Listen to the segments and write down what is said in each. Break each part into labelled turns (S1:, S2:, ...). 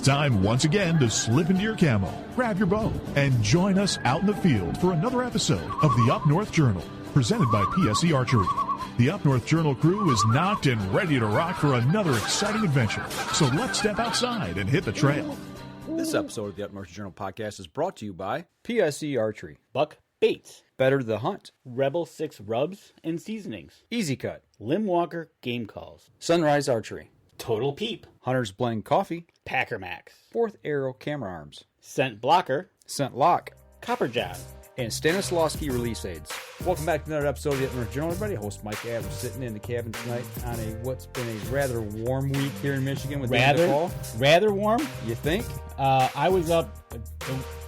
S1: time once again to slip into your camo, grab your bow, and join us out in the field for another episode of the Up North Journal, presented by PSE Archery. The Up North Journal crew is knocked and ready to rock for another exciting adventure, so let's step outside and hit the trail.
S2: This episode of the Up North Journal podcast is brought to you by PSE Archery,
S3: Buck Baits,
S2: Better the Hunt,
S3: Rebel 6 Rubs and Seasonings,
S2: Easy Cut,
S3: Limb Walker Game Calls,
S2: Sunrise Archery,
S3: Total Peep,
S2: Hunter's Blend Coffee,
S3: Packer Max,
S2: Fourth Arrow Camera Arms,
S3: Scent Blocker,
S2: Scent Lock,
S3: Copper John,
S2: and Stanislawski Release Aids. Welcome back to another episode of the Up North Journal, everybody. Host Mike Ad. We're sitting in the cabin tonight on what's been a rather warm week here in Michigan with the fall.
S3: Rather warm.
S2: You think?
S3: I was up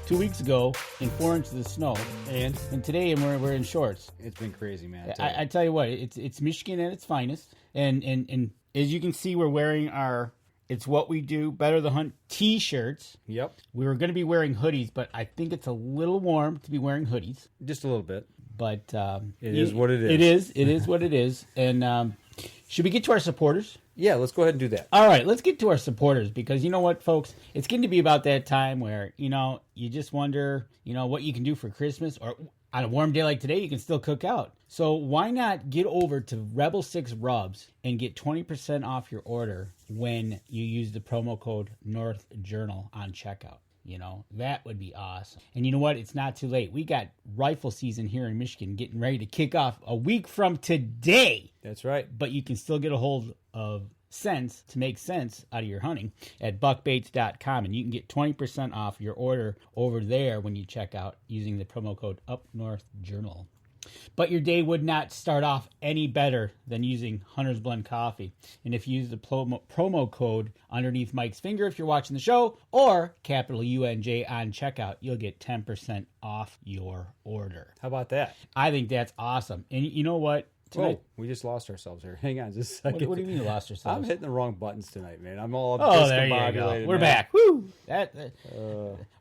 S3: 2 weeks ago in 4 inches of snow, and today we're in shorts.
S2: It's been crazy, man.
S3: I tell you what, it's Michigan at its finest, and as you can see, we're wearing our It's What We Do, Better the Hunt t-shirts.
S2: Yep.
S3: We were going to be wearing hoodies, but I think it's a little warm to be wearing hoodies.
S2: Just a little bit.
S3: But
S2: it is what it is.
S3: It is what it is. And should we get to our supporters?
S2: Yeah, let's go ahead and do that.
S3: All right, let's get to our supporters, because you know what, folks? It's getting to be about that time where, you just wonder, what you can do for Christmas, or on a warm day like today, you can still cook out. So why not get over to Rebel 6 Rubs and get 20% off your order when you use the promo code North Journal on checkout? That would be awesome. And you know what? It's not too late. We got rifle season here in Michigan getting ready to kick off a week from today.
S2: That's right.
S3: But you can still get a hold of sense to make sense out of your hunting at buckbaits.com, and you can get 20% off your order over there when you check out using the promo code UpNorthJournal. But your day would not start off any better than using Hunter's Blend Coffee. And if you use the promo code underneath Mike's finger if you're watching the show, or capital UNJ on checkout, you'll get 10% off your order.
S2: How about that?
S3: I think that's awesome. And you know what?
S2: Tonight, we just lost ourselves here. Hang on just a second.
S3: What do you mean you lost yourselves?
S2: I'm hitting the wrong buttons tonight, man. I'm all
S3: there you go. We're back. Woo!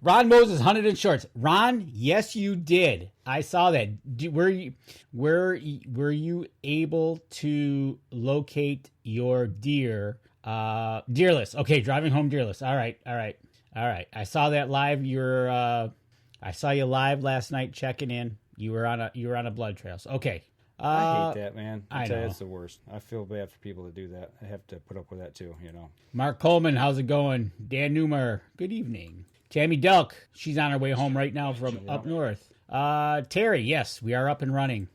S3: Ron Moses hunted in shorts. Ron, yes, you did. I saw that. Were you able to locate your deer? Deerless. Okay, driving home deerless. All right. I saw that live. I saw you live last night checking in. You were on a blood trail. So, okay.
S2: I hate that, man.
S3: I know.
S2: It's the worst. I feel bad for people that do that. I have to put up with that too,
S3: Mark Coleman, how's it going? Dan Newmer, good evening. Tammy Delk, she's on her way home right now from up north. Terry, yes, we are up and running.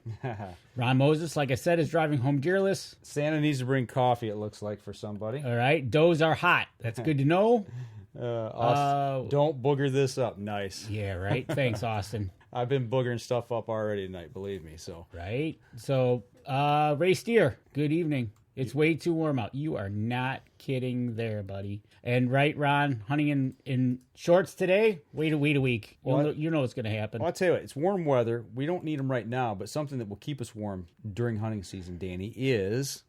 S3: Ron Moses, like I said, is driving home deerless.
S2: Santa needs to bring coffee, it looks like, for somebody.
S3: All right, does are hot. That's good to know.
S2: Don't booger this up. Nice.
S3: Yeah, right. Thanks, Austin.
S2: I've been boogering stuff up already tonight, believe me. So
S3: right. So Ray Steer, good evening. It's way too warm out. You are not kidding there, buddy. And right, Ron, hunting in shorts today? Wait a week. You know what's going to happen.
S2: Well, I'll tell you what, it's warm weather. We don't need them right now, but something that will keep us warm during hunting season, Danny, is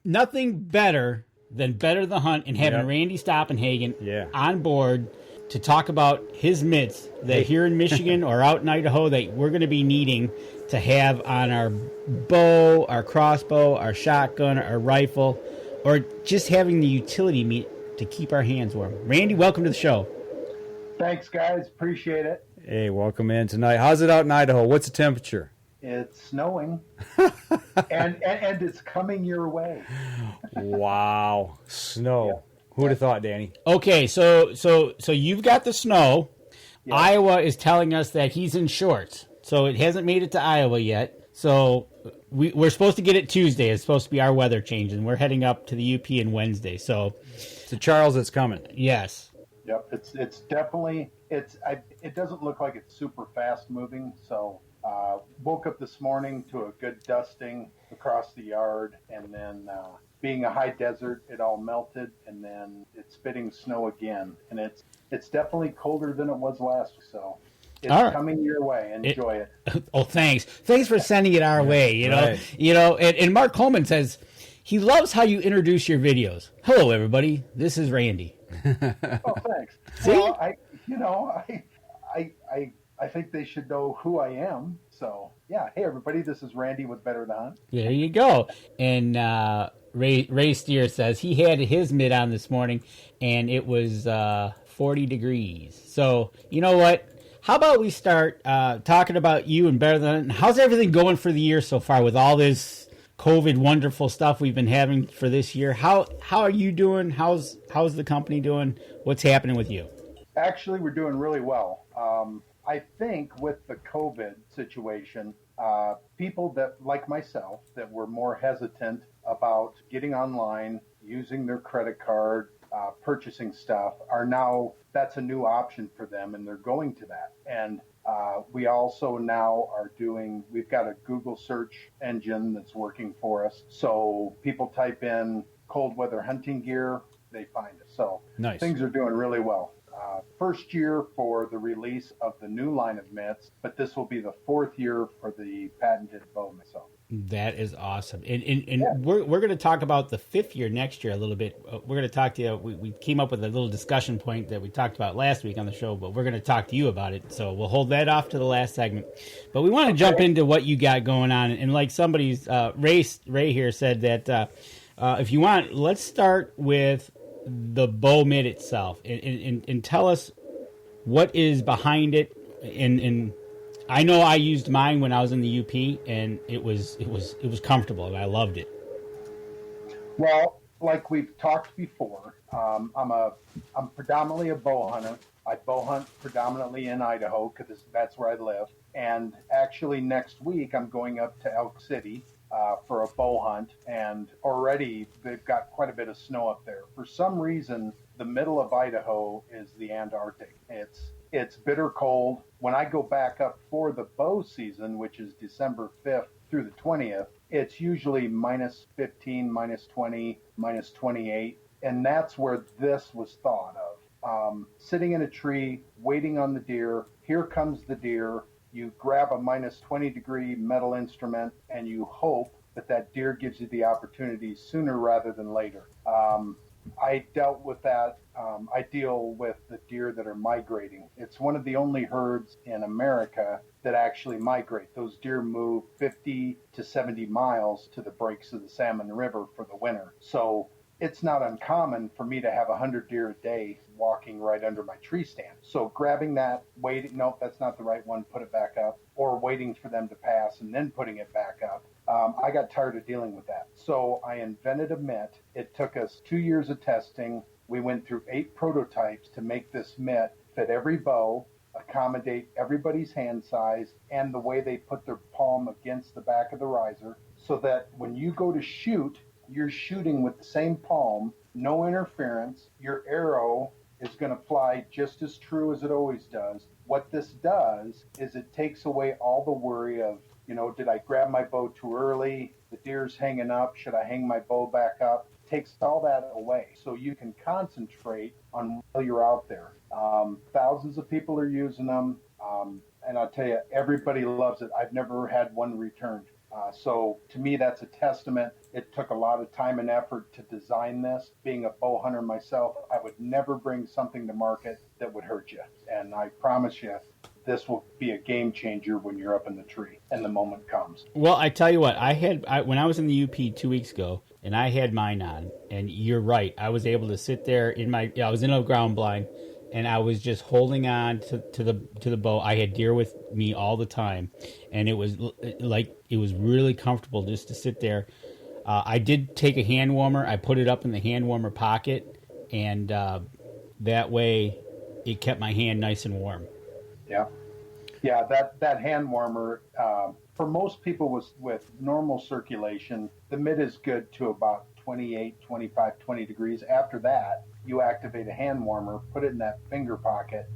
S3: nothing better than Better the Hunt and having Randy Stoppenhagen on board to talk about his mitts that here in Michigan or out in Idaho that we're going to be needing to have on our bow, our crossbow, our shotgun, our rifle, or just having the utility meat to keep our hands warm. Randy, welcome to the show.
S4: Thanks, guys. Appreciate it.
S2: Hey, welcome in tonight. How's it out in Idaho? What's the temperature?
S4: It's snowing, and it's coming your way.
S2: Wow, snow. Yeah. Who would have thought, Danny?
S3: Okay, so you've got the snow. Yeah. Iowa is telling us that he's in shorts, so it hasn't made it to Iowa yet. So we're supposed to get it Tuesday. It's supposed to be our weather change, and we're heading up to the UP on Wednesday. So,
S2: Charles, it's coming.
S3: Yes.
S4: Yep. It's definitely it doesn't look like it's super fast moving. So woke up this morning to a good dusting across the yard, and then being a high desert, it all melted, and then it's spitting snow again, and it's definitely colder than it was last week. So. It's coming your way. Enjoy it.
S3: Oh, thanks for sending it our way. And Mark Coleman says he loves how you introduce your videos. Hello, everybody. This is Randy.
S4: Oh, thanks.
S3: See?
S4: Well, I think they should know who I am. So yeah. Hey, everybody. This is Randy with Better the Hunt.
S3: There you go. And Ray Steer says he had his mitt on this morning, and it was 40 degrees. So, you know what? How about we start talking about you and Better Than... How's everything going for the year so far with all this COVID wonderful stuff we've been having for this year? How are you doing? How's the company doing? What's happening with you?
S4: Actually, we're doing really well. I think with the COVID situation, people that, like myself, that were more hesitant about getting online, using their credit card, purchasing stuff, are now, that's a new option for them, and they're going to that. And we also now are doing, we've got a Google search engine that's working for us. So people type in cold weather hunting gear, they find it. So
S2: nice.
S4: Things are doing really well. First year for the release of the new line of mitts, but this will be the fourth year for the patented Bow Mitt. So
S3: that is awesome. And we're going to talk about the fifth year next year a little bit. We're going to talk to you. We came up with a little discussion point that we talked about last week on the show, but we're going to talk to you about it. So we'll hold that off to the last segment. But we want to jump into what you got going on. And like somebody's, Ray here said that if you want, let's start with the Bow Mitt itself and tell us what is behind it. And I know I used mine when I was in the UP, and it was comfortable, and I loved it.
S4: Well, like we've talked before, I'm predominantly a bow hunter. I bow hunt predominantly in Idaho because that's where I live. And actually next week I'm going up to Elk City for a bow hunt, and already they've got quite a bit of snow up there. For some reason, the middle of Idaho is the Antarctic. It's bitter cold. When I go back up for the bow season, which is December 5th through the 20th, it's usually minus 15, minus 20, minus 28, and that's where this was thought of. Sitting in a tree, waiting on the deer. Here comes the deer. You grab a minus 20 degree metal instrument, and you hope that deer gives you the opportunity sooner rather than later. I dealt with that. I deal with the deer that are migrating. It's one of the only herds in America that actually migrate. Those deer move 50 to 70 miles to the breaks of the Salmon River for the winter. So it's not uncommon for me to have 100 deer a day walking right under my tree stand. So grabbing that, waiting, nope, that's not the right one, put it back up, or waiting for them to pass and then putting it back up. I got tired of dealing with that. So I invented a mitt. It took us 2 years of testing. We went through 8 prototypes to make this mitt fit every bow, accommodate everybody's hand size, and the way they put their palm against the back of the riser, so that when you go to shoot, you're shooting with the same palm, no interference. Your arrow is going to fly just as true as it always does. What this does is it takes away all the worry of, did I grab my bow too early? The deer's hanging up. Should I hang my bow back up? Takes all that away so you can concentrate on while you're out there. Thousands of people are using them, and I'll tell you, everybody loves it. I've never had one returned. So to me, that's a testament. It took a lot of time and effort to design this. Being a bow hunter myself, I would never bring something to market that would hurt you. And I promise you, this will be a game changer when you're up in the tree and the moment comes.
S3: Well, I tell you what, when I was in the UP 2 weeks ago, and I had mine on, and you're right, I was able to sit there I was in a ground blind, and I was just holding on to the bow. I had deer with me all the time, and it was really comfortable just to sit there. I did take a hand warmer. I put it up in the hand warmer pocket, and that way it kept my hand nice and warm.
S4: Yeah, that hand warmer, for most people with normal circulation, the mitt is good to about 28, 25, 20 degrees. After that, you activate a hand warmer, put it in that finger pocket.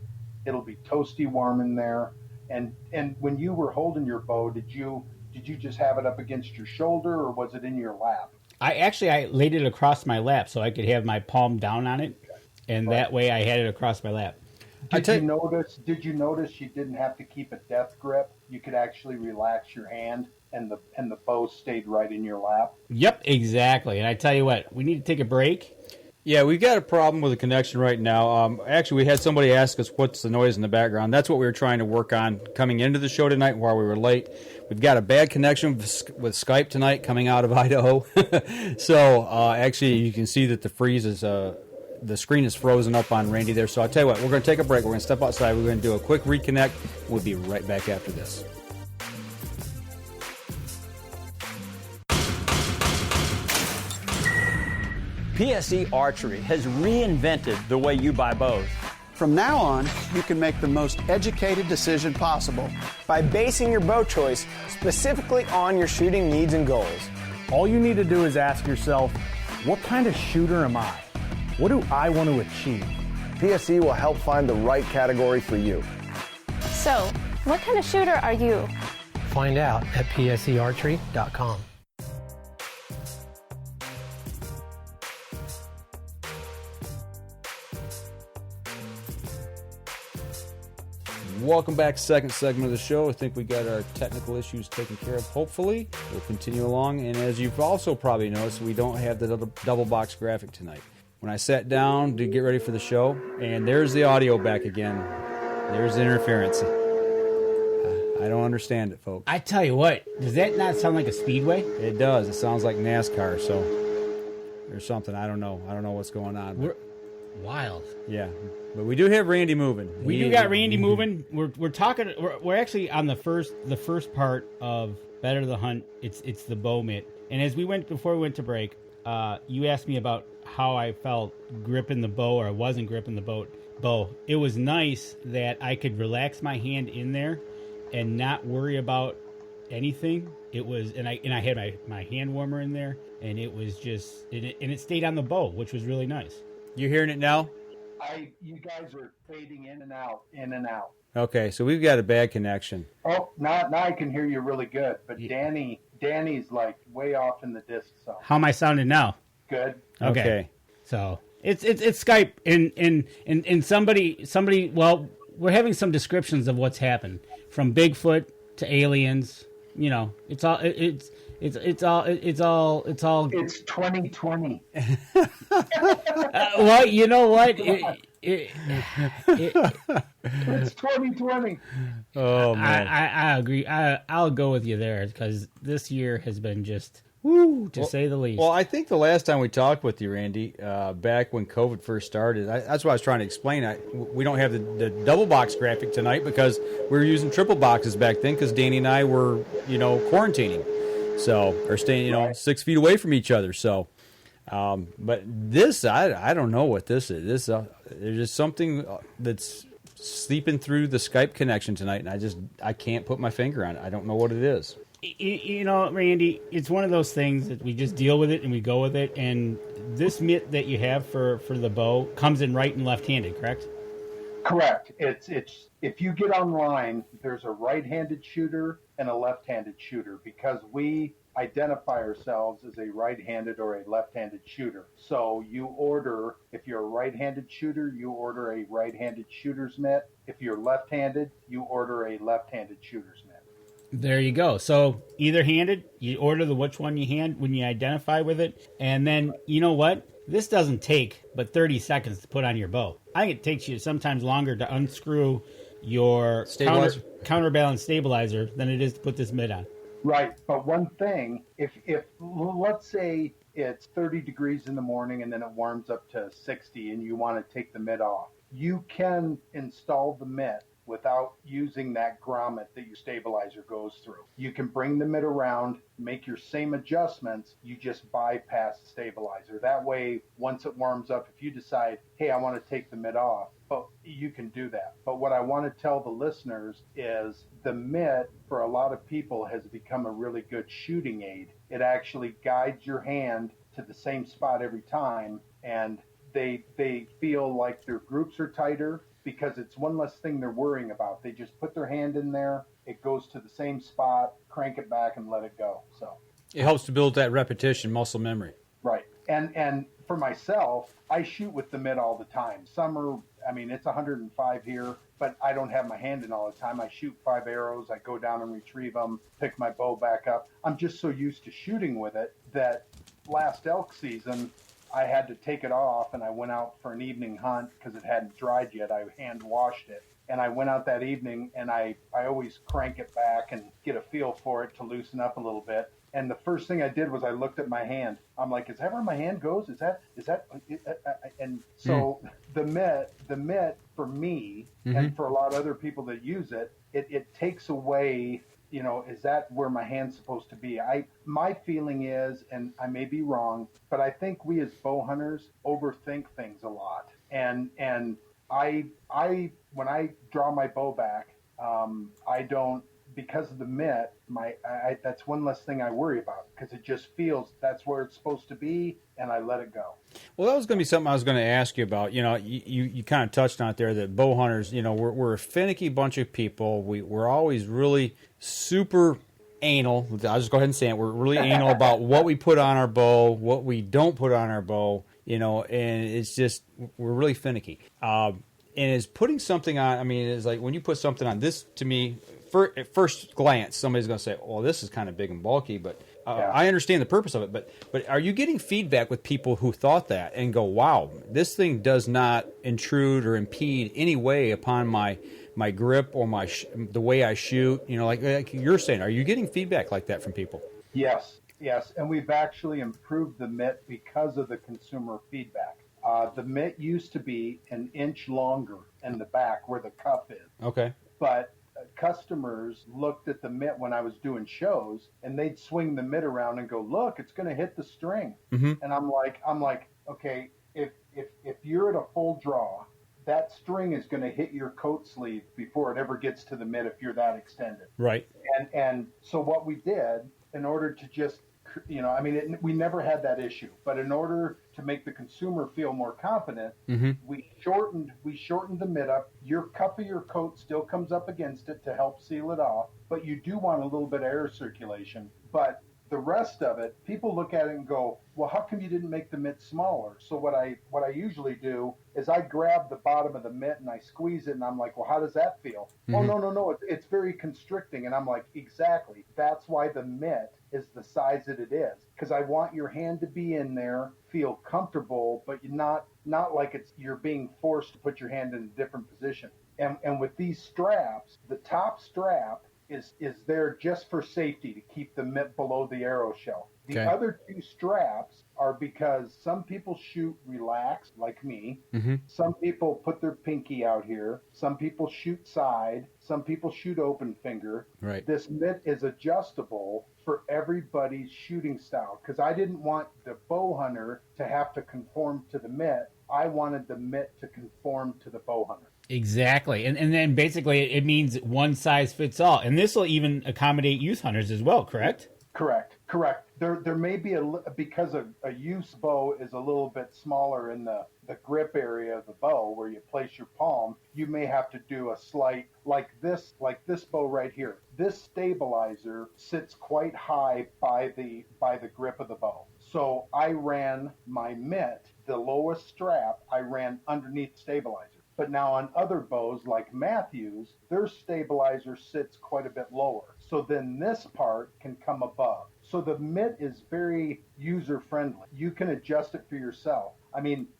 S4: It'll be toasty warm in there. And when you were holding your bow, did you just have it up against your shoulder, or was it in your lap?
S3: I laid it across my lap so I could have my palm down on it, and that way I had it across my lap.
S4: Did you notice you didn't have to keep a death grip? You could actually relax your hand, and the bow stayed right in your lap.
S3: Yep, exactly. And I tell you what, we need to take a break.
S2: Yeah, we've got a problem with the connection right now. Actually, we had somebody ask us what's the noise in the background. That's what we were trying to work on coming into the show tonight while we were late. We've got a bad connection with Skype tonight coming out of Idaho. So actually, you can see that the screen is frozen up on Randy there. So I'll tell you what, we're going to take a break. We're going to step outside. We're going to do a quick reconnect. We'll be right back after this.
S5: PSE Archery has reinvented the way you buy bows.
S6: From now on, you can make the most educated decision possible
S7: by basing your bow choice specifically on your shooting needs and goals.
S8: All you need to do is ask yourself, what kind of shooter am I? What do I want to achieve?
S7: PSE will help find the right category for you.
S9: So, what kind of shooter are you?
S10: Find out at psearchery.com.
S2: Welcome back, second segment of the show. I think we got our technical issues taken care of, hopefully. We'll continue along, and as you've also probably noticed, we don't have the double box graphic tonight. When I sat down to get ready for the show, and there's the audio back again. There's the interference. I don't understand it, folks.
S3: I tell you what, does that not sound like a speedway?
S2: It does. It sounds like NASCAR, so there's something. I don't know. I don't know what's going on.
S3: We're wild.
S2: Yeah. But we do have Randy moving.
S3: We do got Randy moving. We're talking. We're actually on the first part of Better the Hunt. It's the Bow Mitt. And as before we went to break, you asked me about how I felt gripping the bow, or I wasn't gripping the bow. It was nice that I could relax my hand in there and not worry about anything. It was, and I had my hand warmer in there, and it was just, and it stayed on the bow, which was really nice.
S2: You hearing it now?
S4: You guys are fading in and out, in and out.
S2: Okay, so we've got a bad connection.
S4: Oh, now I can hear you really good, but Danny's like way off in the disc zone.
S3: How am I sounding now?
S4: Good.
S3: Okay. So it's Skype and somebody. Well, we're having some descriptions of what's happened, from Bigfoot to aliens. You know, it's all. It's
S4: 2020.
S3: Well, you know what?
S4: It's 2020.
S2: Oh man,
S3: I agree. I'll go with you there, because this year has been just say the least.
S2: Well, I think the last time we talked with you, Randy, back when COVID first started, that's what I was trying to explain. We don't have the double box graphic tonight because we were using triple boxes back then, because Danny and I were, quarantining. So, or staying, 6 feet away from each other. So, but this, I don't know what this is. There's just something that's sleeping through the Skype connection tonight, and I can't put my finger on it. I don't know what it is.
S3: Randy, it's one of those things that we just deal with it and we go with it. And this mitt that you have for the bow comes in right and left-handed, correct?
S4: Correct. It's if you get online, there's a right-handed shooter and a left-handed shooter, because we identify ourselves as a right-handed or a left-handed shooter. So if you're a right-handed shooter, you order a right-handed shooter's mitt. If you're left-handed, you order a left-handed shooter's mitt.
S3: There you go. So either handed, you order which one you hand when you identify with it. And then, you know what? This doesn't take but 30 seconds to put on your bow. I think it takes you sometimes longer to unscrew your counterbalance stabilizer than it is to put this mitt on.
S4: Right. But one thing, if let's say it's 30 degrees in the morning and then it warms up to 60 and you want to take the mitt off, you can install the mitt without using that grommet that your stabilizer goes through. You can bring the mitt around, make your same adjustments, you just bypass the stabilizer. That way, once it warms up, if you decide, hey, I want to take the mitt off, you can do that. But what I want to tell the listeners is the mitt, for a lot of people, has become a really good shooting aid. It actually guides your hand to the same spot every time, and they feel like their groups are tighter, because it's one less thing they're worrying about. They just put their hand in there, it goes to the same spot, crank it back, and let it go. So
S2: it helps to build that repetition, muscle memory.
S4: Right. And for myself, I shoot with the mitt all the time. Summer, it's 105 here, but I don't have my hand in all the time. I shoot 5 arrows, I go down and retrieve them, pick my bow back up. I'm just so used to shooting with it that last elk season, I had to take it off, and I went out for an evening hunt because it hadn't dried yet. I hand washed it. And I went out that evening, and I always crank it back and get a feel for it to loosen up a little bit. And the first thing I did was I looked at my hand. I'm like, is that where my hand goes? Is that? And so the mitt for me and for a lot of other people that use it, it takes away, is that where my hand's supposed to be? My feeling is, and I may be wrong, but I think we as bow hunters overthink things a lot. And I when I draw my bow back, I don't, because of the mitt, that's one less thing I worry about, because it just feels that's where it's supposed to be, and I let it go.
S2: Well, that was going to be something I was going to ask you about. You kind of touched on it there, that bow hunters, we're a finicky bunch of people. We're always really super anal. I'll just go ahead and say it. We're really anal about what we put on our bow, what we don't put on our bow, and it's just, we're really finicky. And is putting something on, it's like when you put something on, this to me, at first glance, somebody's going to say, "Oh, this is kind of big and bulky," but I understand the purpose of it. But are you getting feedback with people who thought that and go, "Wow, this thing does not intrude or impede any way upon my grip or the way I shoot"? Like you're saying, are you getting feedback like that from people?
S4: Yes, and we've actually improved the mitt because of the consumer feedback. The mitt used to be an inch longer in the back where the cup is.
S2: Okay,
S4: but customers looked at the mitt when I was doing shows, and they'd swing the mitt around and go, "Look, it's going to hit the string." And I'm like, okay, if you're at a full draw, that string is going to hit your coat sleeve before it ever gets to the mitt if you're that extended.
S2: Right.
S4: And so what we did, in order to just, we never had that issue, but in order to make the consumer feel more confident, we shortened the mitt up. Your cup of your coat still comes up against it to help seal it off, but you do want a little bit of air circulation. But the rest of it, people look at it and go, "Well, how come you didn't make the mitt smaller?" So what I usually do is I grab the bottom of the mitt and I squeeze it, and I'm like, "Well, how does that feel?" "Oh, no, it's very constricting." And I'm like, "Exactly. That's why the mitt is the size that it is, because I want your hand to be in there, feel comfortable, but you're not like you're being forced to put your hand in a different position." And with these straps, the top strap is there just for safety, to keep the mitt below the arrow shell. The other two straps are because some people shoot relaxed, like me. Some people put their pinky out here. Some people shoot side. Some people shoot open finger.
S2: Right.
S4: This mitt is adjustable for everybody's shooting style, because I didn't want the bow hunter to have to conform to the mitt. I wanted the mitt to conform to the bow hunter.
S3: Exactly. And then basically it means one size fits all. And this will even accommodate youth hunters as well, correct?
S4: Correct. There may be because a youth bow is a little bit smaller in the grip area of the bow where you place your palm, you may have to do a slight, like this bow right here. This stabilizer sits quite high by the grip of the bow. So I ran my mitt, the lowest strap, I ran underneath stabilizer. But now on other bows like Matthews, their stabilizer sits quite a bit lower. So then this part can come above. So the mitt is very user friendly. You can adjust it for yourself.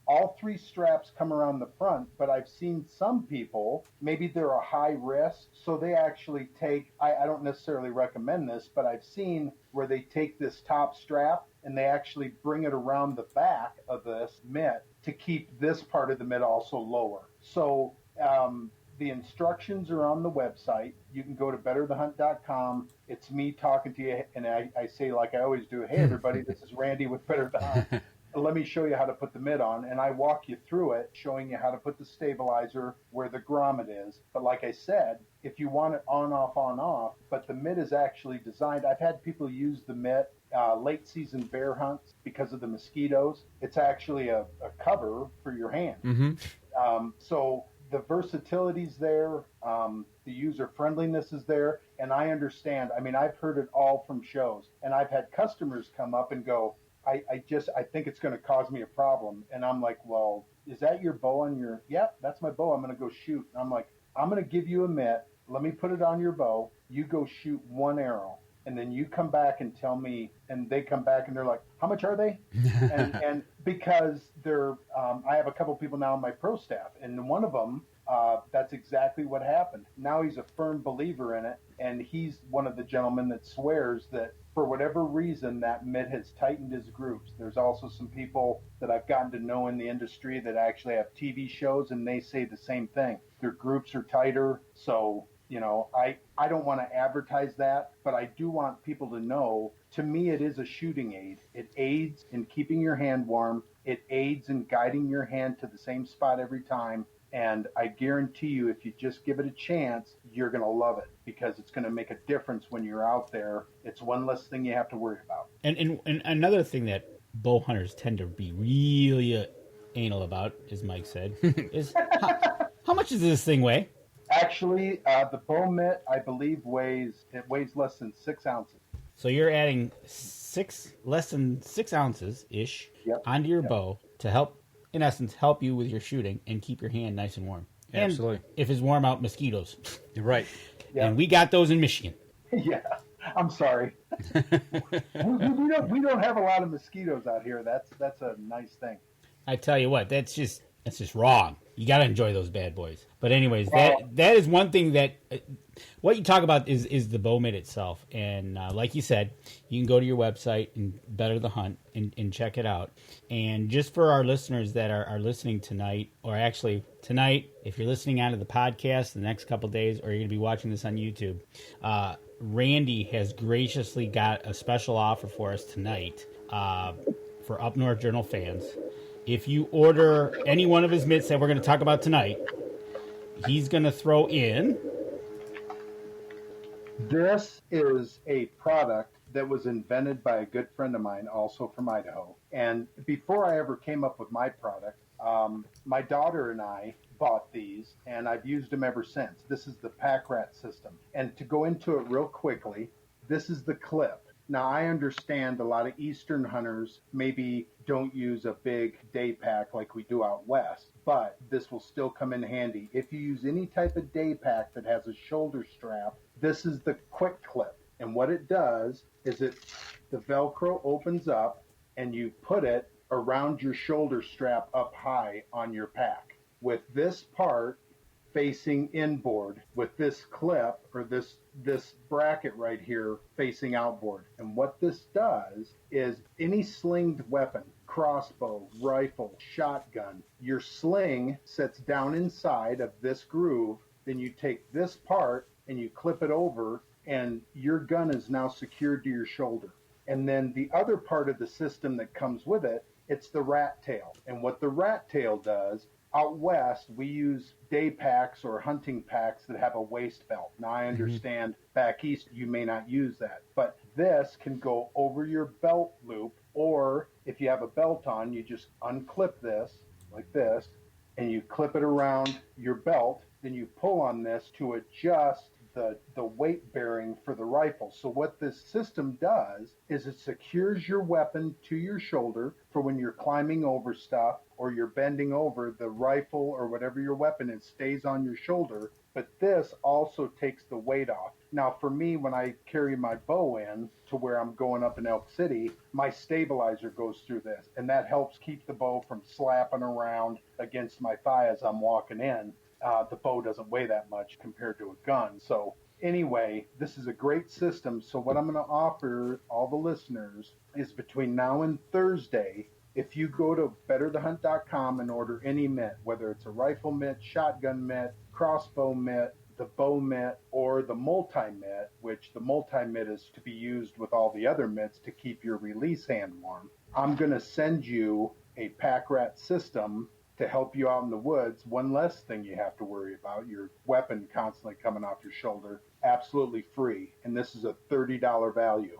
S4: All three straps come around the front, but I've seen some people, maybe they're a high risk, so they actually take, I don't necessarily recommend this, but I've seen where they take this top strap and they actually bring it around the back of this mitt to keep this part of the mitt also lower. So the instructions are on the website. You can go to betterthehunt.com. It's me talking to you, and I say, like I always do, "Hey, everybody, this is Randy with Better the Hunt. Let me show you how to put the mitt on." And I walk you through it, showing you how to put the stabilizer where the grommet is. But like I said, if you want it on, off, but the mitt is actually designed. I've had people use the mitt late season bear hunts because of the mosquitoes. It's actually a cover for your hand. So the versatility's there, the user friendliness is there, and I understand. I've heard it all from shows, and I've had customers come up and go, I think it's going to cause me a problem. And I'm like, "Well, is that your bow on your?" "Yep, that's my bow. I'm going to go shoot." And I'm like, "I'm going to give you a mitt. Let me put it on your bow. You go shoot one arrow." and then you come back and tell me, and they come back and they're like, how much are they? and because they're, I have a couple people now on my pro staff, and one of them, that's exactly what happened. Now he's a firm believer in it, and he's one of the gentlemen that swears that for whatever reason that mitt has tightened his grooves. There's also some people that I've gotten to know in the industry that actually have TV shows, and they say the same thing. Their groups are tighter. So, you know, I don't want to advertise that, but I do want people to know, to me, it is a shooting aid. It aids in keeping your hand warm. It aids in guiding your hand to the same spot every time. And I guarantee you, if you just give it a chance, you're going to love it, because it's going to make a difference when you're out there. It's one less thing you have to worry about.
S3: And another thing that bow hunters tend to be really anal about, as Mike said, is how much does this thing weigh?
S4: Actually, the Bow Mitt, I believe, weighs less than 6 ounces.
S3: So you're adding less than 6 ounces ish onto your bow to help, in essence, help you with your shooting and keep your hand nice and warm. And
S2: absolutely.
S3: If it's warm out, mosquitoes.
S2: You're right.
S4: Yeah.
S3: And we got those in Michigan.
S4: Yeah, I'm sorry. we don't have a lot of mosquitoes out here. That's a nice thing.
S3: I tell you what, that's just wrong. You got to enjoy those bad boys. But anyways, that is one thing that what you talk about is the Bow Mitt itself. And like you said, you can go to your website and Better the Hunt and check it out. And just for our listeners that are listening tonight, or actually tonight, if you're listening onto the podcast the next couple days, or you're going to be watching this on YouTube, Randy has graciously got a special offer for us tonight for Up North Journal fans. If you order any one of his mitts that we're going to talk about tonight, he's going to throw in...
S4: This is a product that was invented by a good friend of mine, also from Idaho. And before I ever came up with my product, my daughter and I bought these, and I've used them ever since. This is the Pack Rat system. And to go into it real quickly, this is the clip. Now, I understand a lot of Eastern hunters maybe don't use a big day pack like we do out west, but this will still come in handy. If you use any type of day pack that has a shoulder strap, this is the quick clip. And what it does is the Velcro opens up and you put it around your shoulder strap up high on your pack. With this part facing inboard, with this clip or this bracket right here facing outboard. And what this does is any slinged weapon, crossbow, rifle, shotgun, your sling sits down inside of this groove. Then you take this part and you clip it over, and your gun is now secured to your shoulder. And then the other part of the system that comes with it, it's the rat tail. And what the rat tail does, out west, we use day packs or hunting packs that have a waist belt. Now, I understand back east you may not use that, but this can go over your belt loop, or if you have a belt on, you just unclip this like this, and you clip it around your belt. Then you pull on this to adjust the weight bearing for the rifle. So what this system does is it secures your weapon to your shoulder for when you're climbing over stuff or you're bending over, the rifle or whatever your weapon is stays on your shoulder. But this also takes the weight off. Now, for me, when I carry my bow in to where I'm going up in Elk City, my stabilizer goes through this, and that helps keep the bow from slapping around against my thigh as I'm walking in. The bow doesn't weigh that much compared to a gun. So anyway, this is a great system. So what I'm going to offer all the listeners is between now and Thursday, if you go to betterthehunt.com and order any mitt, whether it's a rifle mitt, shotgun mitt, crossbow mitt, the bow mitt, or the multi-mitt, which the multi-mitt is to be used with all the other mitts to keep your release hand warm, I'm going to send you a Pack Rat system to help you out in the woods. One less thing you have to worry about, your weapon constantly coming off your shoulder, absolutely free. And this is a $30 value.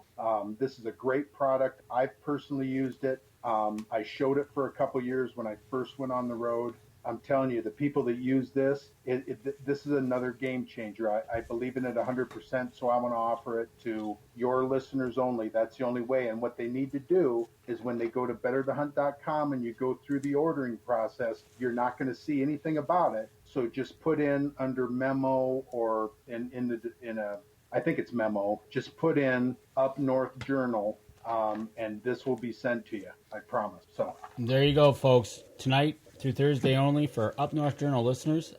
S4: This is a great product. I've personally used it. I showed it for a couple years when I first went on the road. I'm telling you, the people that use this, this is another game changer. I believe in it 100%, so I want to offer it to your listeners only. That's the only way. And what they need to do is when they go to betterthehunt.com and you go through the ordering process, you're not going to see anything about it. So just put in under memo or in I think it's memo. Just put in Up North Journal, and this will be sent to you. I promise. So
S3: there you go, folks. Tonight through Thursday only for Up North Journal listeners.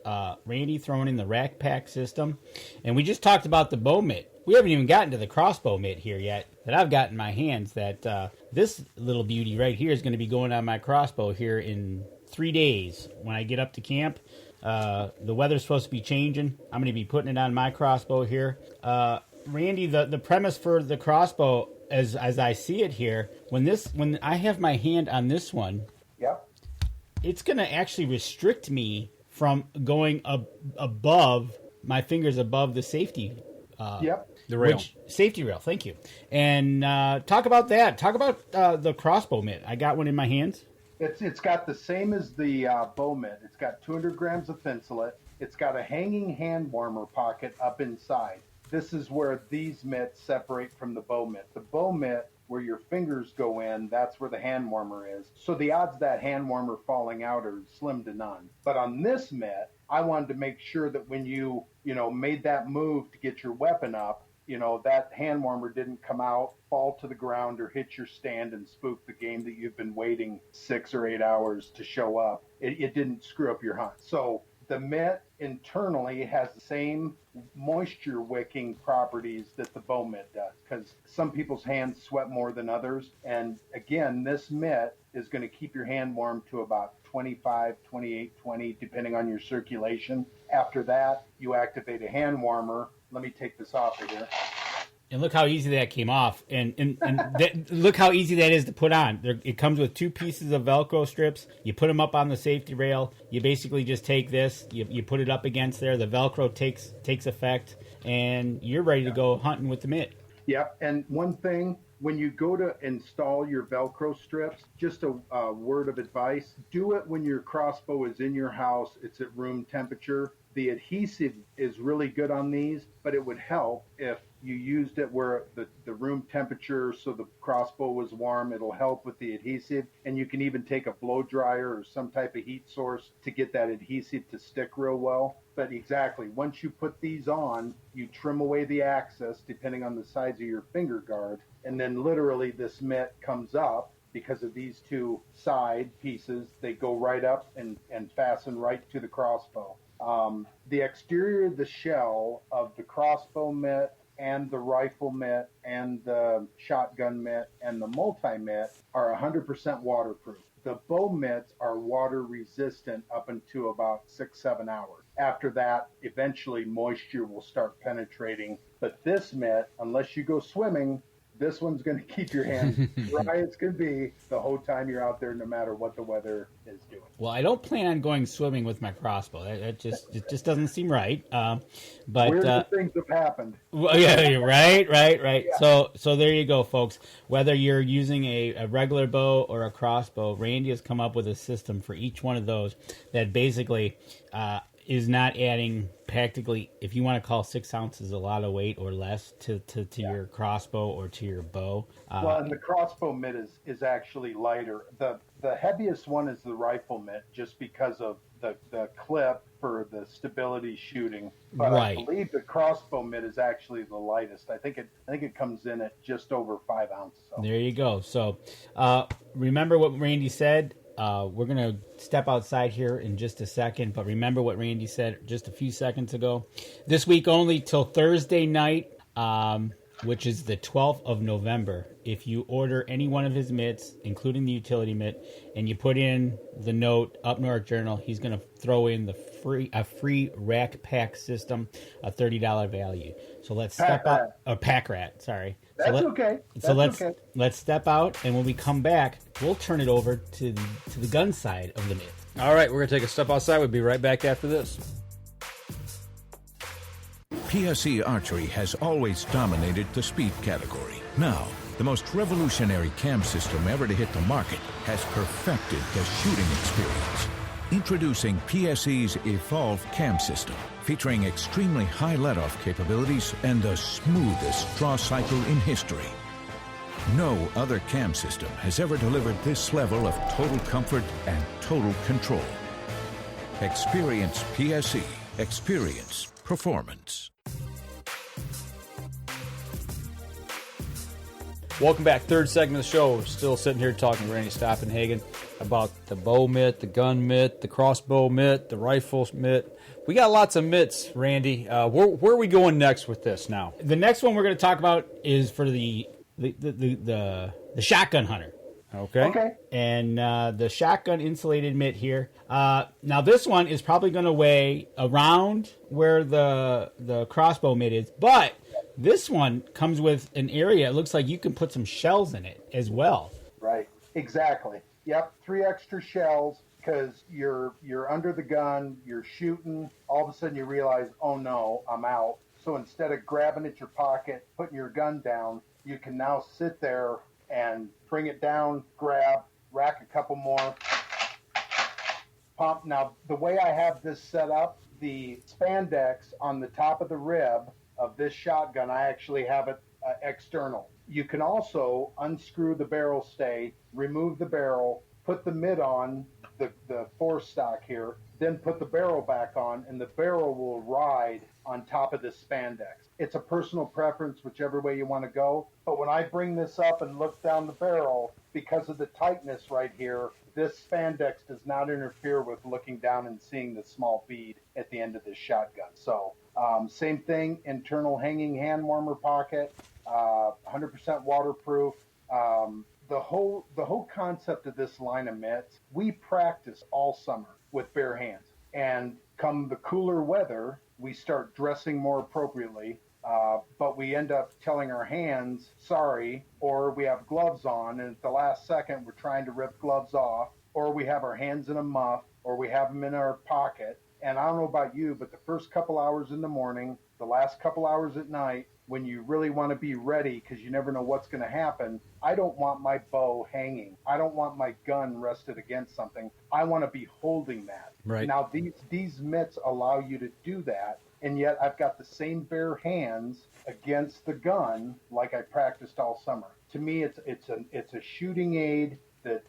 S3: Randy throwing in the rack pack system, and we just talked about the Bow Mitt. We haven't even gotten to the Crossbow Mitt here yet that I've got in my hands. That this little beauty right here is going to be going on my crossbow here in 3 days when I get up to camp. The weather's supposed to be changing. I'm going to be putting it on my crossbow here. Randy, the premise for the crossbow, as I see it here, when I have my hand on this one,
S4: yep,
S3: it's going to actually restrict me from going above my fingers above the safety.
S4: Yep.
S2: The rail.
S3: Safety rail, thank you. And talk about that. Talk about the Crossbow Mitt. I got one in my hands.
S4: It's got the same as the Bow Mitt. It's got 200 grams of Insulated. It's got a hanging hand warmer pocket up inside. This is where these mitts separate from the Bow Mitt. The Bow Mitt, where your fingers go in, that's where the hand warmer is. So the odds of that hand warmer falling out are slim to none. But on this mitt, I wanted to make sure that when you made that move to get your weapon up, that hand warmer didn't come out, fall to the ground, or hit your stand and spook the game that you've been waiting 6 or 8 hours to show up. It didn't screw up your hunt. So the mitt internally has the same moisture wicking properties that the Bow Mitt does, because some people's hands sweat more than others. And again, this mitt is going to keep your hand warm to about 25, 28, 20, depending on your circulation. After that, you activate a hand warmer. Let me take this off of here.
S3: And look how easy that came off. And look how easy that is to put on. It comes with 2 pieces of Velcro strips. You put them up on the safety rail. You basically just take this. You put it up against there. The Velcro takes effect. And you're ready to go hunting with the mitt.
S4: Yeah, and one thing, when you go to install your Velcro strips, just a word of advice, do it when your crossbow is in your house, it's at room temperature. The adhesive is really good on these, but it would help if you used it where the room temperature, so the crossbow was warm. It'll help with the adhesive, and you can even take a blow dryer or some type of heat source to get that adhesive to stick real well. But exactly, once you put these on, you trim away the access depending on the size of your finger guard, and then literally this mitt comes up because of these 2 side pieces. They go right up and fasten right to the crossbow. The exterior of the shell of the crossbow mitt and the rifle mitt and the shotgun mitt and the multi-mitt are 100% waterproof. The bow mitts are water resistant up until about 6-7 hours. After that, eventually moisture will start penetrating. But this mitt, unless you go swimming, this one's going to keep your hands dry as can be the whole time you're out there, no matter what the weather is doing.
S3: Well, I don't plan on going swimming with my crossbow. It just doesn't seem right. But
S4: weird things have happened.
S3: Well, yeah, right.
S4: Yeah.
S3: So there you go, folks. Whether you're using a regular bow or a crossbow, Randy has come up with a system for each one of those that basically is not adding practically, if you want to call 6 ounces a lot of weight or less to your crossbow or to your bow.
S4: Well, and the crossbow mitt is actually lighter. The heaviest one is the rifle mitt, just because of the clip for the stability shooting. But
S3: right.
S4: I believe the crossbow mitt is actually the lightest. I think it comes in at just over 5 ounces. So.
S3: There you go. So remember what Randy said. We're going to step outside here in just a second, but remember what Randy said just a few seconds ago. This week only till Thursday night, which is the 12th of November. If you order any one of his mitts, including the utility mitt, and you put in the note Up North Journal, he's going to throw in a free rack pack system, a $30 value. So let's step out. A pack rat, sorry.
S4: That's okay.
S3: Let's step out, and when we come back, we'll turn it over to the gun side of the mitt.
S2: All right, we're going to take a step outside. We'll be right back after this.
S11: PSE Archery has always dominated the speed category. Now, the most revolutionary cam system ever to hit the market has perfected the shooting experience. Introducing PSE's Evolve Cam System, featuring extremely high let-off capabilities and the smoothest draw cycle in history. No other cam system has ever delivered this level of total comfort and total control. Experience PSE. Experience performance.
S2: Welcome back. Third segment of the show. We're still sitting here talking to Randy Stoppenhagen about the bow mitt, the gun mitt, the crossbow mitt, the rifle mitt. We got lots of mitts, Randy. Where are we going next with this now?
S3: The next one we're going to talk about is for the shotgun hunter.
S2: Okay.
S3: And the shotgun insulated mitt here. Now this one is probably going to weigh around where the crossbow mitt is, but this one comes with an area. It looks like you can put some shells in it as well.
S4: Right. Exactly. Yep. 3 extra shells, because you're under the gun, you're shooting. All of a sudden you realize, oh no, I'm out. So instead of grabbing at your pocket, putting your gun down, you can now sit there and bring it down, grab, rack a couple more, pump. Now, the way I have this set up, the spandex on the top of the rib of this shotgun, I actually have it external. You can also unscrew the barrel stay, remove the barrel, put the mitt on, the forestock here, then put the barrel back on, and the barrel will ride on top of this spandex. It's a personal preference, whichever way you want to go. But when I bring this up and look down the barrel, because of the tightness right here, this spandex does not interfere with looking down and seeing the small bead at the end of this shotgun. So same thing, internal hanging hand warmer pocket, 100% waterproof. The whole concept of this line of mitts, we practice all summer with bare hands. And come the cooler weather, we start dressing more appropriately, but we end up telling our hands, sorry, or we have gloves on, and at the last second we're trying to rip gloves off, or we have our hands in a muff, or we have them in our pocket. And I don't know about you, but the first couple hours in the morning, the last couple hours at night, when you really want to be ready because you never know what's going to happen, I don't want my bow hanging. I don't want my gun rested against something. I want to be holding that.
S2: Right.
S4: Now, these mitts allow you to do that, and yet I've got the same bare hands against the gun like I practiced all summer. To me, it's a shooting aid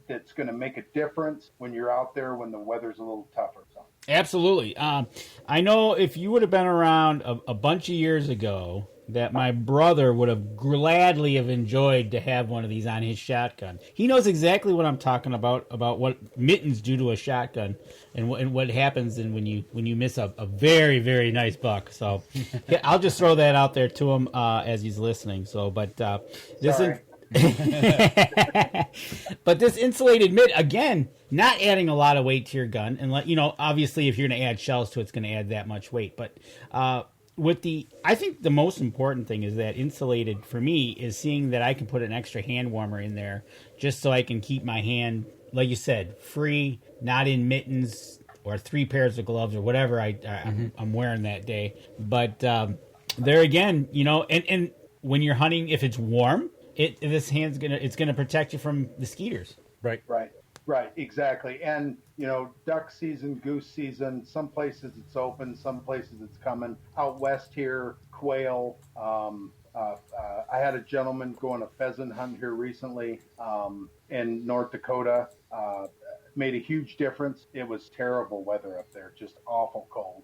S4: that's going to make a difference when you're out there when the weather's a little tougher. So.
S3: Absolutely. I know if you would have been around a bunch of years ago, that my brother would have gladly have enjoyed to have one of these on his shotgun. He knows exactly what I'm talking about what mittens do to a shotgun and what happens when you miss a very, very nice buck. So yeah, I'll just throw that out there to him as he's listening. So, but this but this insulated mitt, again, not adding a lot of weight to your gun, and obviously if you're going to add shells to it, it's going to add that much weight. But I think the most important thing is that insulated for me is seeing that I can put an extra hand warmer in there just so I can keep my hand, like you said, free, not in mittens or 3 pairs of gloves or whatever I'm wearing that day. But there again, and when you're hunting, if it's warm, this hand's it's gonna protect you from the skeeters.
S4: Right, exactly. And, duck season, goose season, some places it's open, some places it's coming. Out west here, quail. I had a gentleman go on a pheasant hunt here recently in North Dakota. Made a huge difference. It was terrible weather up there, just awful cold.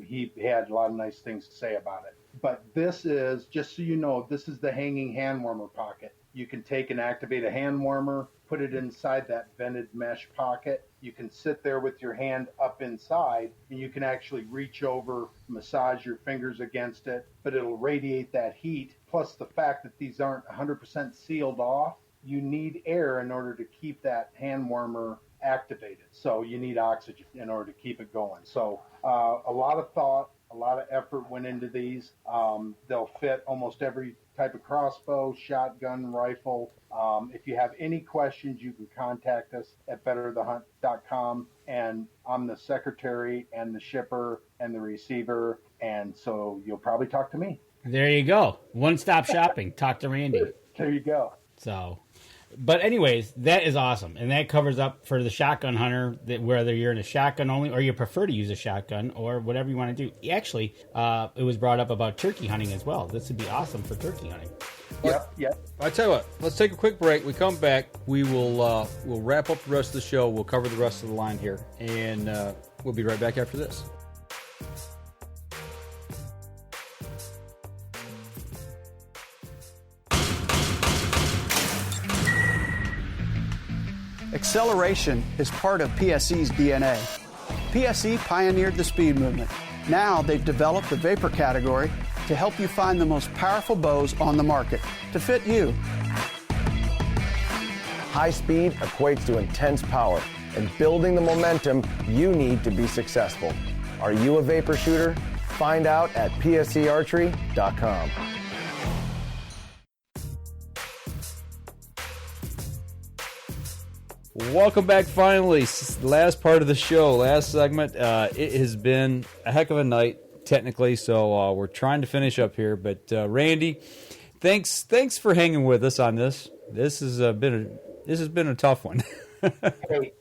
S4: He had a lot of nice things to say about it. But this is, just so you know, this is the hanging hand warmer pocket. You can take and activate a hand warmer, put it inside that vented mesh pocket. You can sit there with your hand up inside, and you can actually reach over, massage your fingers against it, but it'll radiate that heat. Plus the fact that these aren't 100% sealed off, you need air in order to keep that hand warmer activated. So you need oxygen in order to keep it going. So a lot of thought, a lot of effort went into these. They'll fit almost every type of crossbow, shotgun, rifle. If you have any questions, you can contact us at betterthehunt.com. And I'm the secretary and the shipper and the receiver. And so you'll probably talk to me.
S3: There you go. One-stop shopping. Talk to Randy.
S4: There you go.
S3: So, but anyways, that is awesome. And that covers up for the shotgun hunter, that whether you're in a shotgun only or you prefer to use a shotgun or whatever you want to do. Actually, it was brought up about turkey hunting as well. This would be awesome for turkey hunting.
S4: Yep.
S2: I tell you what, let's take a quick break. We come back, we will we'll wrap up the rest of the show. We'll cover the rest of the line here, and we'll be right back after this.
S6: Acceleration is part of PSE's DNA. PSE pioneered the speed movement. Now they've developed the vapor category to help you find the most powerful bows on the market to fit you.
S12: High speed equates to intense power and building the momentum you need to be successful. Are you a vapor shooter? Find out at psearchery.com.
S2: Welcome back finally. Last part of the show, last segment. It has been a heck of a night, technically, so we're trying to finish up here. But Randy, thanks for hanging with us on this. This has been a tough one.
S4: Hey,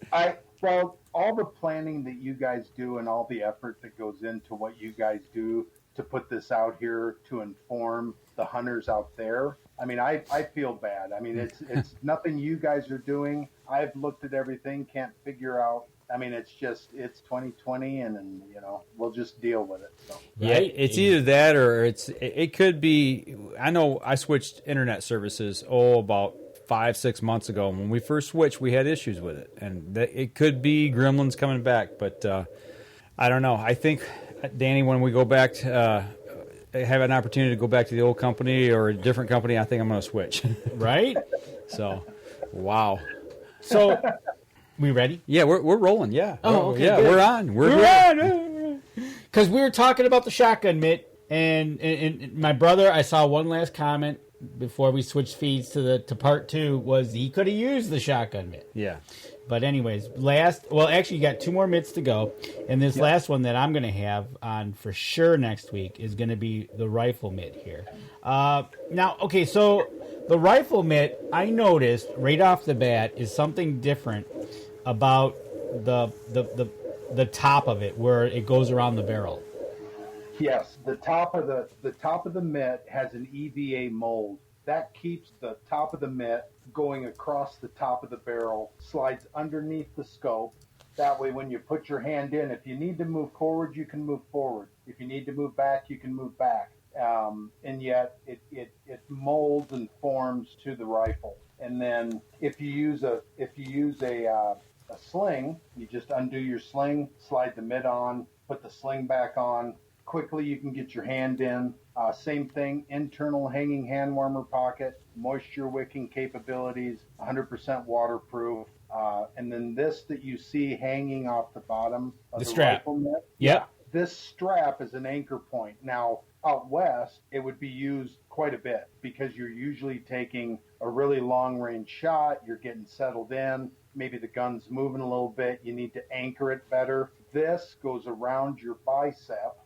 S4: well, all the planning that you guys do and all the effort that goes into what you guys do to put this out here to inform the hunters out there. I mean, I feel bad. I mean, it's nothing you guys are doing. I've looked at everything, can't figure out. I mean, it's 2020, and we'll just deal with it. So.
S2: Yeah, it's either that or it could be. I know I switched internet services about 5-6 months ago. When we first switched, we had issues with it, and it could be gremlins coming back. But I don't know. I think, Danny, when we go back to have an opportunity to go back to the old company or a different company, I think I'm going to switch.
S3: Right?
S2: So, wow.
S3: So, we ready?
S2: Yeah, we're rolling. Yeah.
S3: Oh, okay.
S2: Yeah,
S3: good.
S2: we're on. We're
S3: on. Because we were talking about the shotgun mitt, and my brother, I saw one last comment before we switched feeds to part 2 was he could have used the shotgun mitt.
S2: Yeah.
S3: But anyways, actually you got 2 more mitts to go, and this last one that I'm going to have on for sure next week is going to be the Rifle Mitt here. Now, okay, so the Rifle Mitt, I noticed right off the bat is something different about the top of it, where it goes around the barrel.
S4: Yes, the top of the mitt has an EVA mold that keeps the top of the mitt going across the top of the barrel, slides underneath the scope. That way, when you put your hand in, if you need to move forward, you can move forward. If you need to move back, you can move back. And yet, it molds and forms to the rifle. And then, if you use a sling, you just undo your sling, slide the mitt on, put the sling back on. Quickly, you can get your hand in. Same thing, internal hanging hand warmer pocket, moisture wicking capabilities, 100% waterproof. And then this that you see hanging off the bottom of the
S3: strap.
S4: Rifle Mitt.
S3: Yep.
S4: This strap is an anchor point. Now, out west, it would be used quite a bit because you're usually taking a really long range shot. You're getting settled in. Maybe the gun's moving a little bit. You need to anchor it better. This goes around your bicep.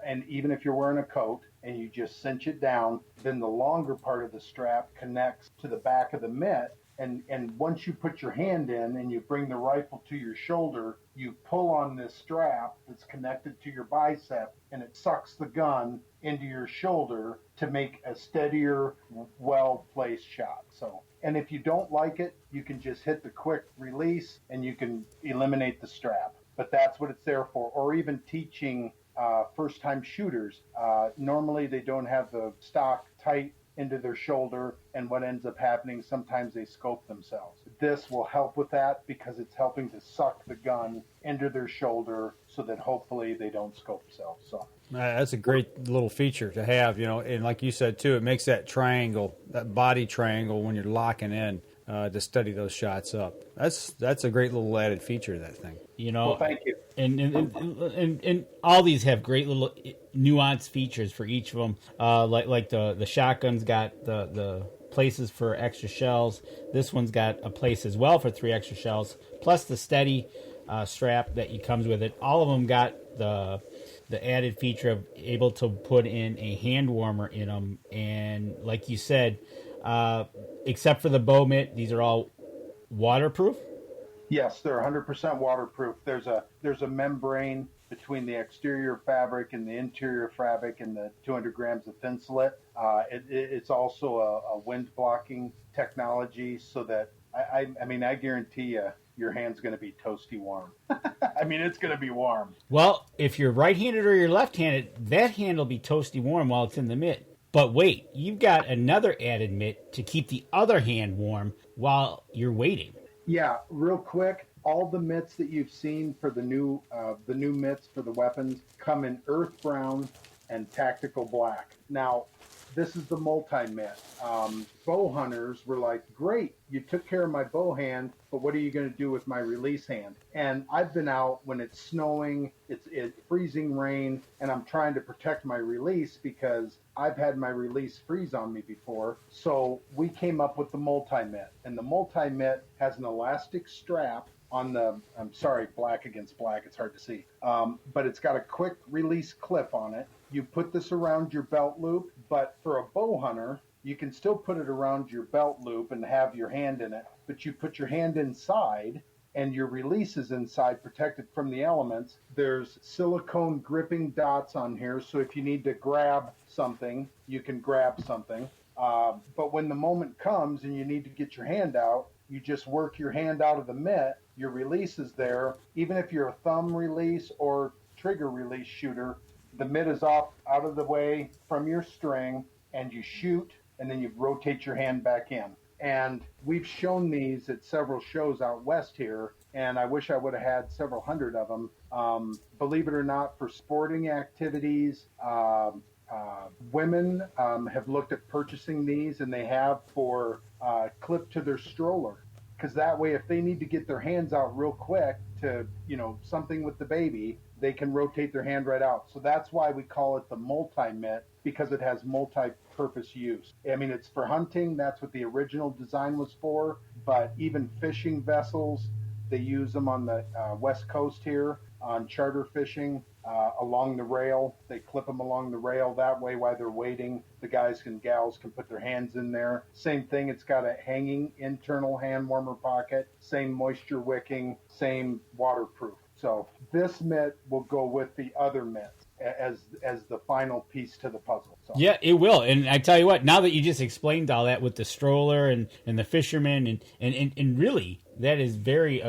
S4: And even if you're wearing a coat and you just cinch it down, then the longer part of the strap connects to the back of the mitt. And once you put your hand in and you bring the rifle to your shoulder, you pull on this strap that's connected to your bicep, and it sucks the gun into your shoulder to make a steadier, well-placed shot. So, and if you don't like it, you can just hit the quick release and you can eliminate the strap. But that's what it's there for. Or even teaching first-time shooters. Normally they don't have the stock tight into their shoulder, and what ends up happening, sometimes they scope themselves. This will help with that because it's helping to suck the gun into their shoulder so that hopefully they don't scope themselves. So
S2: that's a great little feature to have, and like you said too, it makes that triangle, that body triangle when you're locking in to steady those shots up. That's a great little added feature of that thing.
S4: Well, thank you.
S3: And all these have great little nuanced features for each of them. Like the shotgun's got the places for extra shells. This one's got a place as well for 3 extra shells, plus the steady strap that comes with it. All of them got the added feature of able to put in a hand warmer in them. And like you said, except for the Bow Mitt, these are all waterproof.
S4: Yes, they're 100% waterproof. There's a membrane between the exterior fabric and the interior fabric and the 200 grams of Insulated. It's also a wind blocking technology, so that I guarantee you your hand's going to be toasty warm. I mean, it's going to be warm.
S3: Well, if you're right-handed or you're left-handed, that hand will be toasty warm while it's in the mitt. But wait, you've got another added mitt to keep the other hand warm while you're waiting.
S4: Yeah, real quick, all the mitts that you've seen for the new mitts for the weapons come in earth brown and tactical black. Now, this is the multi-mitt. Bow hunters were like, great, you took care of my bow hand, but what are you going to do with my release hand? And I've been out when it's snowing, it's freezing rain, and I'm trying to protect my release because I've had my release freeze on me before. So we came up with the multi-mitt, and the multi-mitt has an elastic strap on the, I'm sorry, black against black, it's hard to see, but it's got a quick release clip on it. You put this around your belt loop, but for a bow hunter, you can still put it around your belt loop and have your hand in it, but you put your hand inside and your release is inside, protected from the elements. There's silicone gripping dots on here, so if you need to grab something, you can grab something. But when the moment comes and you need to get your hand out, you just work your hand out of the mitt, your release is there. Even if you're a thumb release or trigger release shooter, the mitt is off out of the way from your string, and you shoot, and then you rotate your hand back in. And we've shown these at several shows out west here, and I wish I would have had several hundred of them. Believe it or not, for sporting activities, women have looked at purchasing these, and they have for clip to their stroller. Because that way, if they need to get their hands out real quick to, something with the baby, they can rotate their hand right out. So that's why we call it the multi-mitt, because it has multi-purpose use. I mean, it's for hunting. That's what the original design was for. But even fishing vessels, they use them on the West Coast here on charter fishing along the rail. They clip them along the rail. That way, while they're waiting, the guys and gals can put their hands in there. Same thing. It's got a hanging internal hand warmer pocket. Same moisture wicking. Same waterproof. So this mitt will go with the other mitts as the final piece to the puzzle. So.
S3: Yeah, it will. And I tell you what, now that you just explained all that with the stroller and the fisherman and really that is very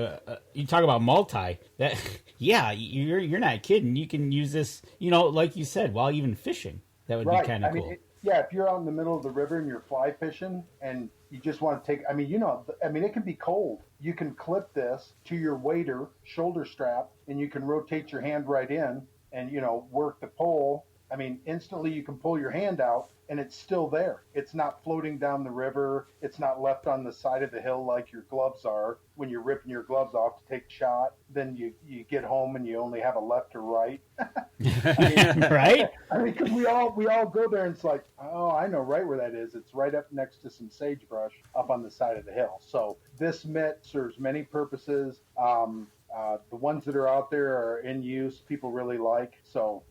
S3: you talk about multi, that yeah, you're not kidding. You can use this, like you said, while even fishing. That would be kind of cool.
S4: If you're out in the middle of the river and you're fly fishing and you just want to take, it can be cold. You can clip this to your wader shoulder strap and you can rotate your hand right in and, work the pole. Instantly you can pull your hand out and it's still there. It's not floating down the river. It's not left on the side of the hill like your gloves are when you're ripping your gloves off to take a shot. Then you get home and you only have a left or right.
S3: Right?
S4: Because we all go there and it's like, oh, I know right where that is. It's right up next to some sagebrush up on the side of the hill. So this mitt serves many purposes. The ones that are out there are in use. People really like. So,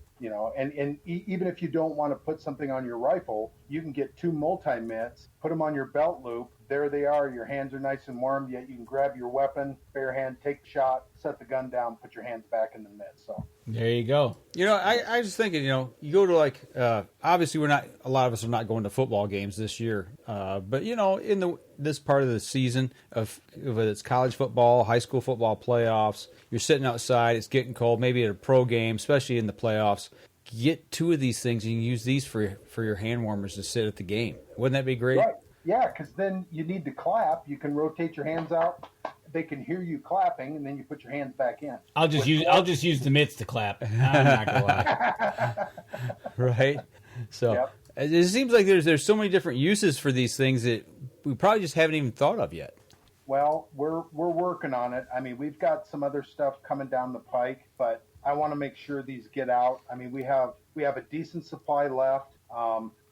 S4: and even if you don't want to put something on your rifle, you can get 2 multi-mitts, put them on your belt loop. There they are. Your hands are nice and warm, yet you can grab your weapon, bare hand, take the shot, set the gun down, put your hands back in the mitt. So
S3: there you go.
S2: I was thinking, you go to obviously a lot of us are not going to football games this year, but in this part of the season of whether it's college football, high school football playoffs, you're sitting outside, it's getting cold, maybe at a pro game, especially in the playoffs. Get 2 of these things and you can use these for your hand warmers to sit at the game. Wouldn't that be great?
S4: Right. Yeah, because then you need to clap. You can rotate your hands out. They can hear you clapping, and then you put your hands back in.
S3: I'll just use the mitts to clap. I'm not gonna lie.
S2: Right. So It seems like there's so many different uses for these things that we probably just haven't even thought of yet.
S4: Well, we're working on it. We've got some other stuff coming down the pike, but I want to make sure these get out. We have a decent supply left.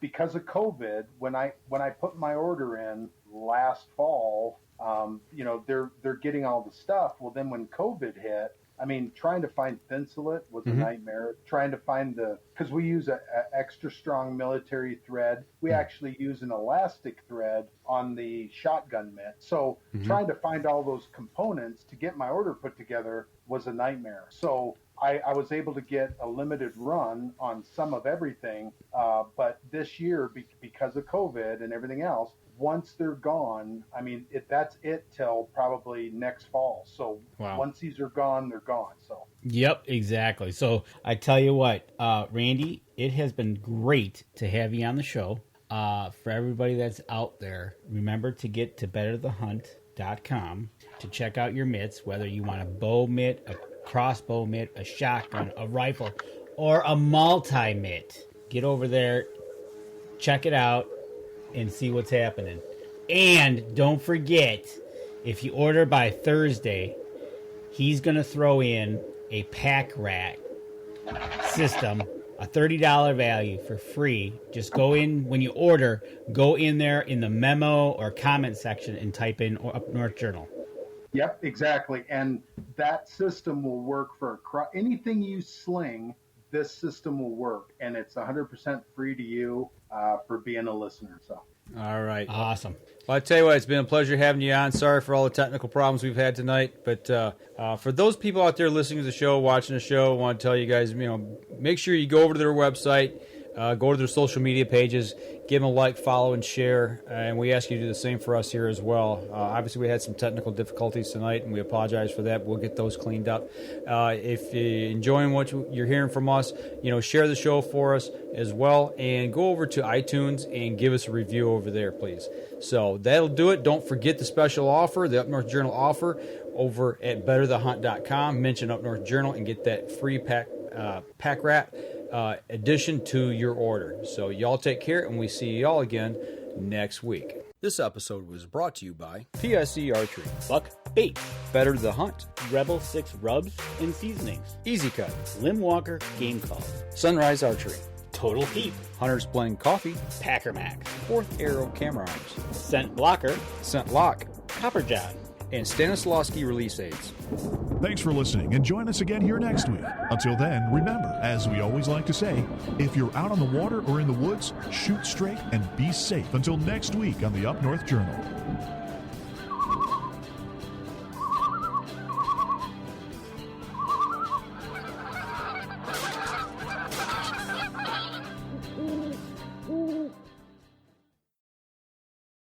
S4: Because of COVID, when I put my order in last fall, they're getting all the stuff. Well, then when COVID hit, trying to find Insulated was a nightmare. Trying to find because we use a extra strong military thread. We actually use an elastic thread on the shotgun mitt. So trying to find all those components to get my order put together was a nightmare. So I was able to get a limited run on some of everything, but this year, because of COVID and everything else, once they're gone, that's it till probably next fall. So Once these are gone, they're gone. So
S3: Yep, exactly. So I tell you what, Randy, it has been great to have you on the show. For everybody that's out there, remember to get to Better the Hunt PSEarchery.com to check out your mitts, whether you want a bow mitt, a crossbow mitt, a shotgun, a rifle, or a multi-mitt. Get over there, check it out, and see what's happening. And don't forget, if you order by Thursday, he's going to throw in a pack rat system, a $30 value for free. Just go in, when you order, go in there in the memo or comment section and type in Up North Journal.
S4: Yep, exactly. And that system will work for anything you sling. This system will work, and it's 100% free to you for being a listener. So.
S2: All right.
S3: Awesome.
S2: Well, I tell you what, it's been a pleasure having you on. Sorry for all the technical problems we've had tonight, but for those people out there listening to the show, watching the show, I want to tell you guys, make sure you go over to their website, go to their social media pages, give them a like, follow, and share, and we ask you to do the same for us here as well. Obviously, we had some technical difficulties tonight, and we apologize for that. We'll get those cleaned up. If you're enjoying what you're hearing from us, share the show for us as well, and go over to iTunes and give us a review over there, please. So that'll do it. Don't forget the special offer, the Up North Journal offer, over at betterthehunt.com. Mention Up North Journal and get that free pack rat addition to your order. So y'all take care, and we see y'all again next week. This episode was brought to you by PSE Archery,
S3: Buck Bait,
S2: Better the Hunt,
S3: Rebel 6 Rubs and Seasonings,
S2: Easy Cut,
S3: Lim Walker Game Calls,
S2: Sunrise Archery,
S3: Total Peep,
S2: Hunter's Blend Coffee,
S3: Packer Max,
S2: Fourth Arrow Camera Arms,
S3: Scent Blocker,
S2: Scent Lock,
S3: Copper John,
S2: and Stanislawski Release Aids.
S1: Thanks for listening, and join us again here next week. Until then, remember, as we always like to say, if you're out on the water or in the woods, shoot straight and be safe. Until next week on the Up North Journal.